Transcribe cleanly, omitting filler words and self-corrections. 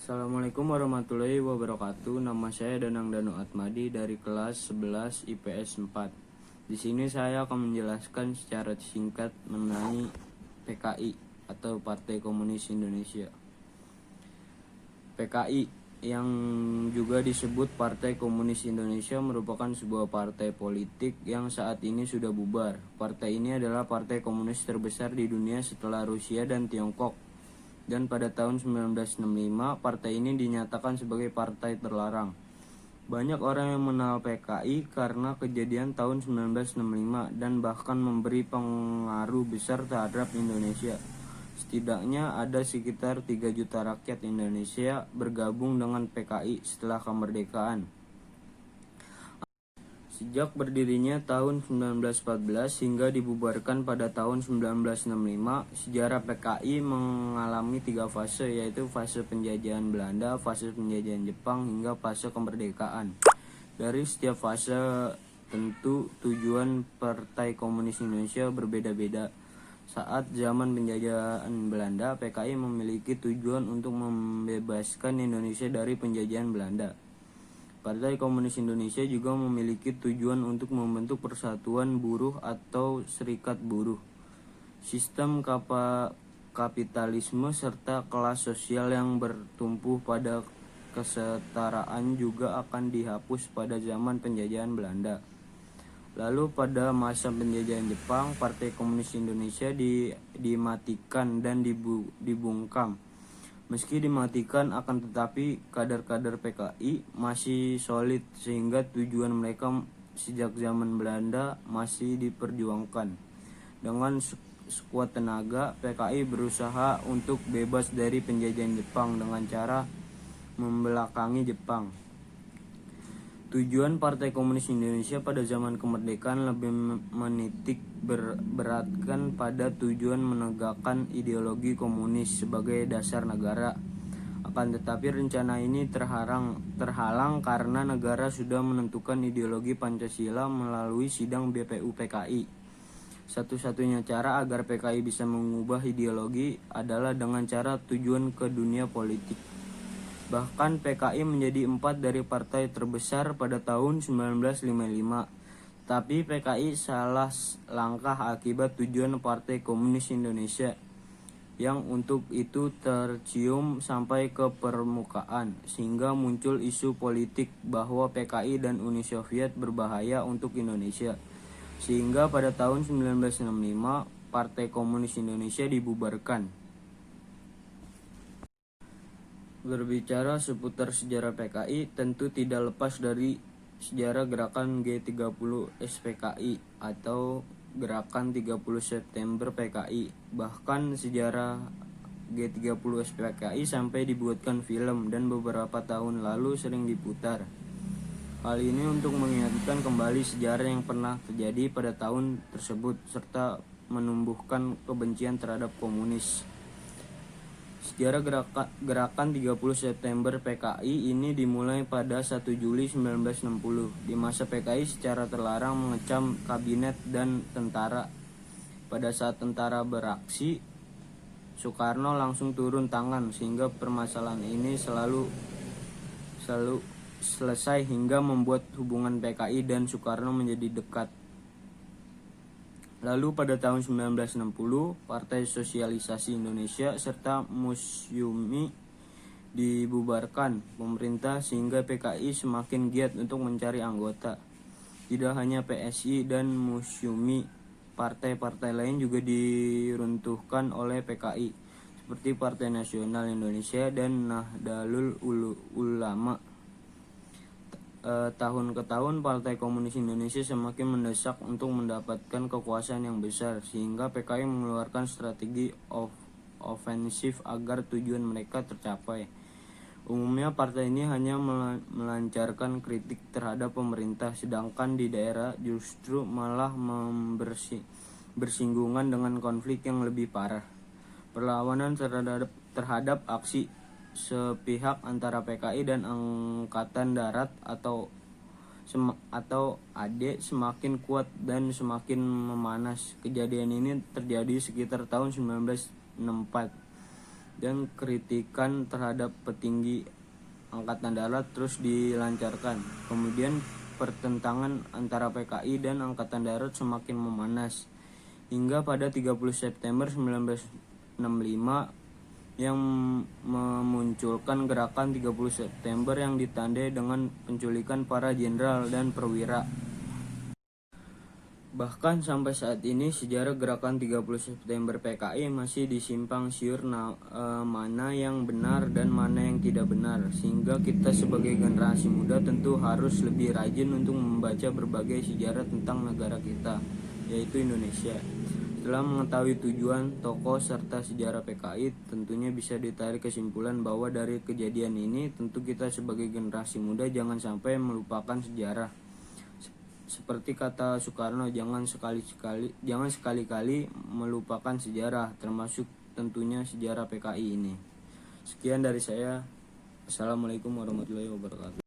Assalamualaikum warahmatullahi wabarakatuh. Nama saya Danang Danu Atmadi dari kelas 11 IPS 4. Di sini saya akan menjelaskan secara singkat mengenai PKI atau Partai Komunis Indonesia. PKI yang juga disebut Partai Komunis Indonesia merupakan sebuah partai politik yang saat ini sudah bubar. Partai ini adalah partai komunis terbesar di dunia setelah Rusia dan Tiongkok. Dan pada tahun 1965, partai ini dinyatakan sebagai partai terlarang. Banyak orang yang mengenal PKI karena kejadian tahun 1965 dan bahkan memberi pengaruh besar terhadap Indonesia. Setidaknya ada sekitar 3 juta rakyat Indonesia bergabung dengan PKI setelah kemerdekaan. Sejak berdirinya tahun 1914 hingga dibubarkan pada tahun 1965, sejarah PKI mengalami 3 fase, yaitu fase penjajahan Belanda, fase penjajahan Jepang, hingga fase kemerdekaan. Dari setiap fase tentu tujuan Partai Komunis Indonesia berbeda-beda. Saat zaman penjajahan Belanda, PKI memiliki tujuan untuk membebaskan Indonesia dari penjajahan Belanda. Partai Komunis Indonesia juga memiliki tujuan untuk membentuk persatuan buruh atau serikat buruh. Sistem kapitalisme serta kelas sosial yang bertumpu pada kesetaraan juga akan dihapus pada zaman penjajahan Belanda. Lalu pada masa penjajahan Jepang, Partai Komunis Indonesia dimatikan dan dibungkam. Meski dimatikan, akan tetapi kader-kader PKI masih solid sehingga tujuan mereka sejak zaman Belanda masih diperjuangkan. Dengan sekuat tenaga, PKI berusaha untuk bebas dari penjajahan Jepang dengan cara membelakangi Jepang. Tujuan Partai Komunis Indonesia pada zaman kemerdekaan lebih menitik beratkan pada tujuan menegakkan ideologi komunis sebagai dasar negara. Akan tetapi rencana ini terhalang karena negara sudah menentukan ideologi Pancasila melalui sidang BPU PKI. Satu-satunya cara agar PKI bisa mengubah ideologi adalah dengan cara tujuan ke dunia politik. Bahkan PKI menjadi 4 dari partai terbesar pada tahun 1955. Tapi PKI salah langkah akibat tujuan Partai Komunis Indonesia yang untuk itu tercium sampai ke permukaan, sehingga muncul isu politik bahwa PKI dan Uni Soviet berbahaya untuk Indonesia. Sehingga pada tahun 1965 Partai Komunis Indonesia dibubarkan. Berbicara seputar sejarah PKI tentu tidak lepas dari sejarah gerakan G30 SPKI atau gerakan 30 September PKI. Bahkan sejarah G30 SPKI sampai dibuatkan film dan beberapa tahun lalu sering diputar. Hal ini untuk mengingatkan kembali sejarah yang pernah terjadi pada tahun tersebut serta menumbuhkan kebencian terhadap komunis. Sejarah gerakan 30 September PKI ini dimulai pada 1 Juli 1960 di masa PKI secara terlarang mengecam kabinet dan tentara. Pada saat tentara beraksi, Soekarno langsung turun tangan sehingga permasalahan ini selalu selesai hingga membuat hubungan PKI dan Soekarno menjadi dekat. Lalu pada tahun 1960, Partai Sosialisasi Indonesia serta Musyumi dibubarkan pemerintah sehingga PKI semakin giat untuk mencari anggota. Tidak hanya PSI dan Musyumi, partai-partai lain juga diruntuhkan oleh PKI, seperti Partai Nasional Indonesia dan Nahdlatul Ulama. Tahun ke tahun Partai Komunis Indonesia semakin mendesak untuk mendapatkan kekuasaan yang besar, sehingga PKI mengeluarkan strategi ofensif agar tujuan mereka tercapai. Umumnya partai ini hanya melancarkan kritik terhadap pemerintah, sedangkan di daerah justru malah bersinggungan dengan konflik yang lebih parah. Perlawanan terhadap aksi sepihak antara PKI dan Angkatan Darat atau AD semakin kuat dan semakin memanas. Kejadian ini terjadi sekitar tahun 1964. dan kritikan terhadap petinggi Angkatan Darat terus dilancarkan. Kemudian pertentangan antara PKI dan Angkatan Darat semakin memanas hingga pada 30 September 1965 yang memunculkan gerakan 30 September yang ditandai dengan penculikan para jenderal dan perwira. Bahkan sampai saat ini sejarah gerakan 30 September PKI masih disimpang siur mana yang benar dan mana yang tidak benar, sehingga kita sebagai generasi muda tentu harus lebih rajin untuk membaca berbagai sejarah tentang negara kita, yaitu Indonesia. Setelah mengetahui tujuan, tokoh, serta sejarah PKI, tentunya bisa ditarik kesimpulan bahwa dari kejadian ini tentu kita sebagai generasi muda jangan sampai melupakan sejarah. Seperti kata Soekarno, jangan sekali-kali melupakan sejarah, termasuk tentunya sejarah PKI ini. Sekian dari saya. Assalamualaikum warahmatullahi wabarakatuh.